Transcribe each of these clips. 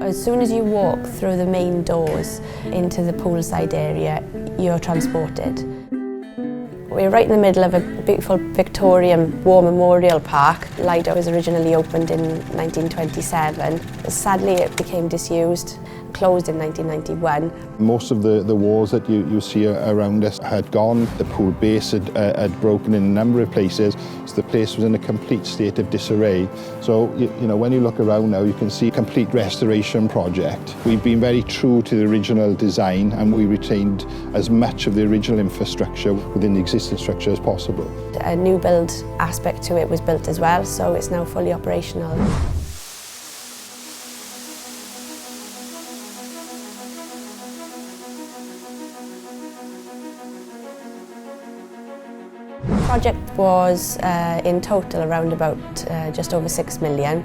As soon as you walk through the main doors into the poolside area, you're transported. We're right in the middle of a beautiful Victorian war memorial park. Lido was originally opened in 1927. Sadly, it became disused, closed in 1991. Most of the walls that you see around us had gone. The pool base had broken in a number of places, so the place was in a complete state of disarray. So, you know, when you look around now, you can see a complete restoration project. We've been very true to the original design, and we retained as much of the original infrastructure within the existing structure as possible. A new build aspect to it was built as well, so it's now fully operational. The project was in total around about just over 6 million.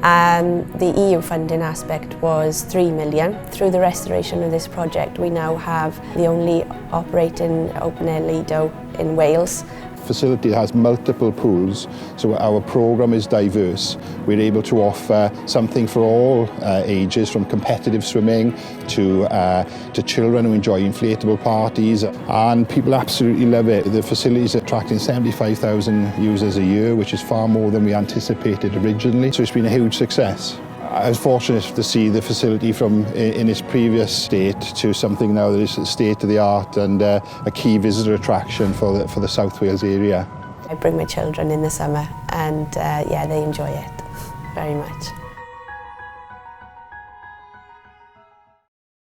The EU funding aspect was 3 million. Through the restoration of this project, we now have the only operating open-air Lido in Wales. The facility has multiple pools, so our programme is diverse. We're able to offer something for all ages, from competitive swimming to children who enjoy inflatable parties, and people absolutely love it. The facility is attracting 75,000 users a year, which is far more than we anticipated originally, so it's been a huge success. I was fortunate to see the facility from in its previous state to something now that is state-of-the-art and a key visitor attraction for the South Wales area. I bring my children in the summer and yeah, they enjoy it very much.